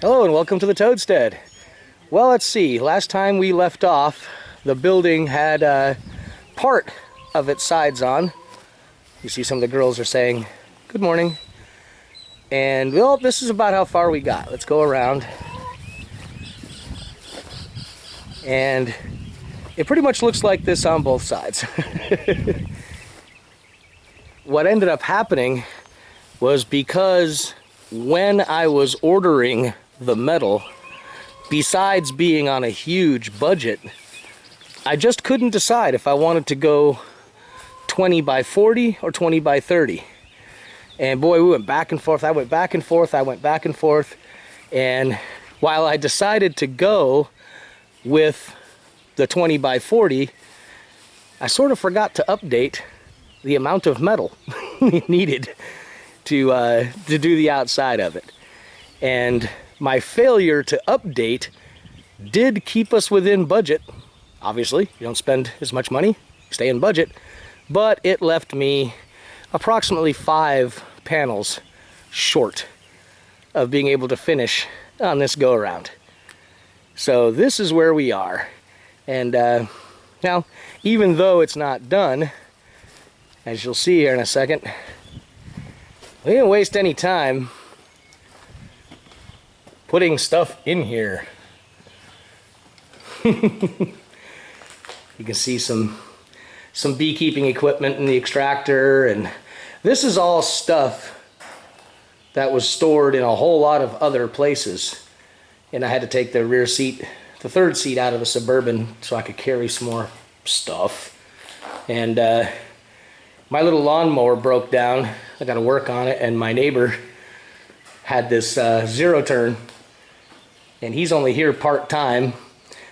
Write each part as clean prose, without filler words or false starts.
Hello and welcome to the Toadstead. Well, let's see. Last time we left off, the building had part of its sides on. You see some of the girls are saying, good morning. And well, this is about how far we got. Let's go around. And it pretty much looks like this on both sides. What ended up happening was because when I was ordering the metal, besides being on a huge budget, I just couldn't decide if I wanted to go 20 by 40 or 20 by 30. And boy, we went back and forth. I went back and forth. I went back and forth. And while I decided to go with the 20 by 40, I sort of forgot to update the amount of metal needed to do the outside of it. And my failure to update did keep us within budget. Obviously, you don't spend as much money, stay in budget, but it left me approximately 5 panels short of being able to finish on this go-around. So this is where we are. And now, even though it's not done, as you'll see here in a second, we didn't waste any time putting stuff in here. You can see some beekeeping equipment in the extractor, and this is all stuff that was stored in a whole lot of other places. And I had to take the rear seat, the third seat, out of the Suburban so I could carry some more stuff. And my little lawnmower broke down. I got to work on it, and my neighbor had this zero turn, and he's only here part-time.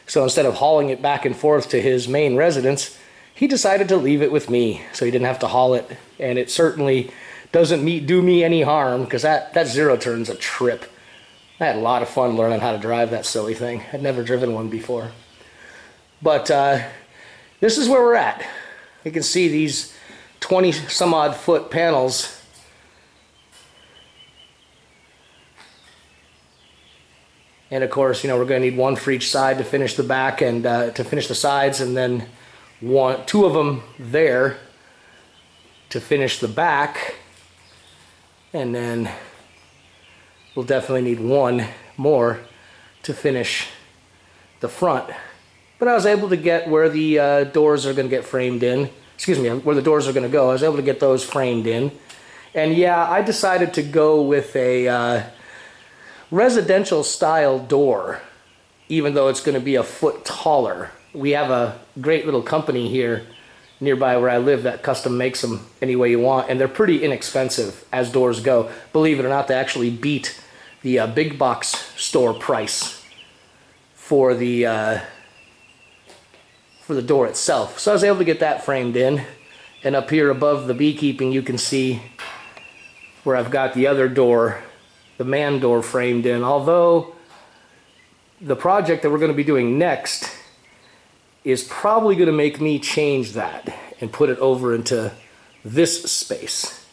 So instead of hauling it back and forth to his main residence, he decided to leave it with me so he didn't have to haul it. And it certainly doesn't do me any harm, because that zero turn's a trip. I had a lot of fun learning how to drive that silly thing. I'd never driven one before. But this is where we're at. You can see these 20 some odd foot panels. And of course, you know, we're going to need one for each side to finish the back and to finish the sides, and then two of them there to finish the back. And then we'll definitely need one more to finish the front. But I was able to get where the doors are going to get framed in. Excuse me, where the doors are going to go. I was able to get those framed in. And yeah, I decided to go with a residential style door, even though it's going to be a foot taller. We have a great little company here nearby where I live that custom makes them any way you want, and they're pretty inexpensive as doors go. Believe it or not, they actually beat the big box store price for the door itself. So I was able to get that framed in. And up here above the beekeeping, you can see where I've got the other door, the man door, framed in. Although the project that we're going to be doing next is probably going to make me change that and put it over into this space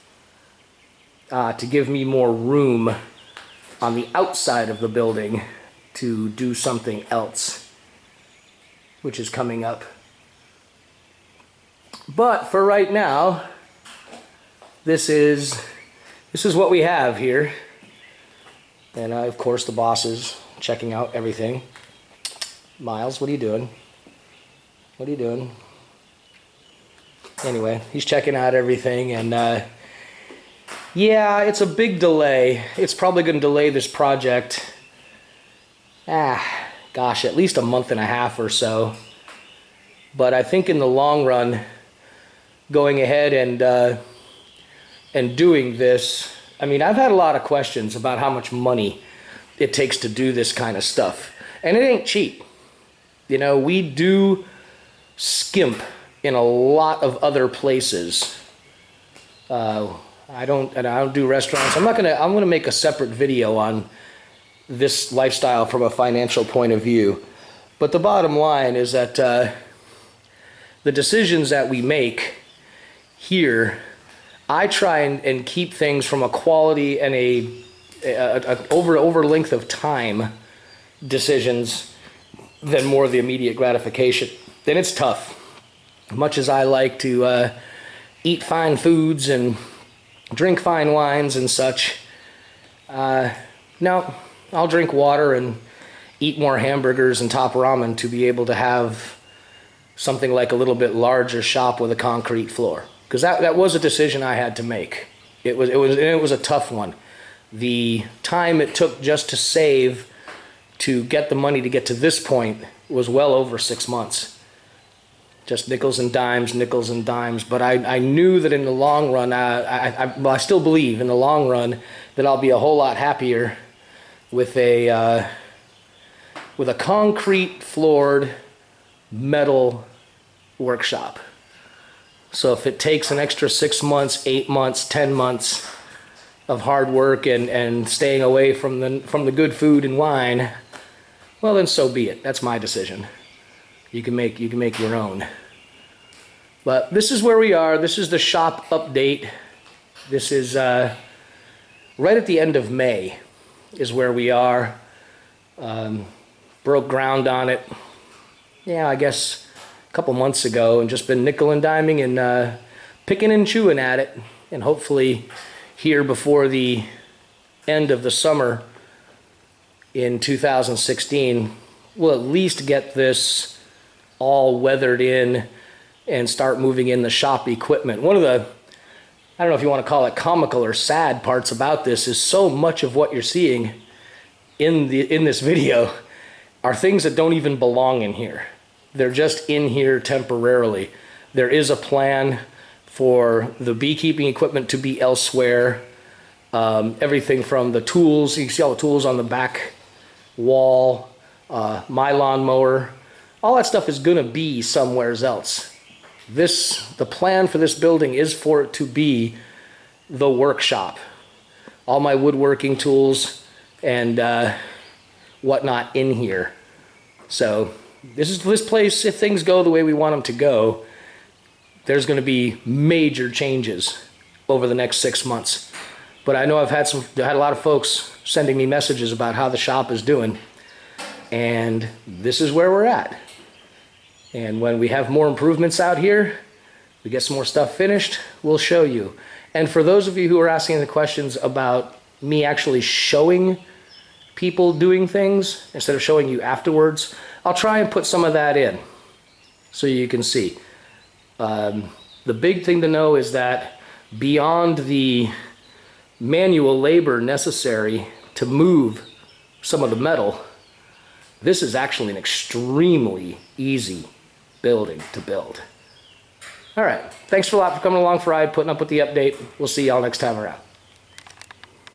to give me more room on the outside of the building to do something else, which is coming up. But for right now, this is what we have here. And of course the boss is checking out everything. Miles, what are you doing? What are you doing? Anyway, he's checking out everything, and yeah, it's a big delay. It's probably going to delay this project, gosh, at least a month and a half or so. But I think in the long run, going ahead and doing this, I mean, I've had a lot of questions about how much money it takes to do this kind of stuff. And it ain't cheap. You know, we do skimp in a lot of other places. I don't do restaurants. I'm gonna make a separate video on this lifestyle from a financial point of view. But the bottom line is that the decisions that we make here, I try and keep things from a quality and a over length of time decisions than more of the immediate gratification. Then it's tough. Much as I like to eat fine foods and drink fine wines and such, no, I'll drink water and eat more hamburgers and top ramen to be able to have something like a little bit larger shop with a concrete floor. Because that was a decision I had to make. It was a tough one. The time it took just to save to get the money to get to this point was well over 6 months. Just nickels and dimes, nickels and dimes. But I knew that in the long run, well, I still believe in the long run that I'll be a whole lot happier with a concrete floored metal workshop. So if it takes an extra 6 months, 8 months, 10 months of hard work and staying away from the good food and wine, well then so be it. That's my decision. You can make your own. But this is where we are. This is the shop update. This is right at the end of May is where we are. Broke ground on it, yeah, I guess a couple months ago, and just been nickel and diming and picking and chewing at it, and hopefully here before the end of the summer in 2016 we'll at least get this all weathered in and start moving in the shop equipment. One of the, I don't know if you want to call it comical or sad parts about this, is so much of what you're seeing in this video are things that don't even belong in here. They're just in here temporarily. There is a plan for the beekeeping equipment to be elsewhere. Everything from the tools, you can see all the tools on the back wall, my lawnmower, all that stuff is gonna be somewhere else. The plan for this building is for it to be the workshop. All my woodworking tools and whatnot in here. So this place, if things go the way we want them to go, there's going to be major changes over the next 6 months. But I know I've had a lot of folks sending me messages about how the shop is doing, and this is where we're at. And when we have more improvements out here, we get some more stuff finished, we'll show you. And for those of you who are asking the questions about me actually showing people doing things instead of showing you afterwards, I'll try and put some of that in so you can see. The big thing to know is that beyond the manual labor necessary to move some of the metal, this is actually an extremely easy building to build. All right, thanks a lot for coming along for ride, putting up with the update. We'll see y'all next time around.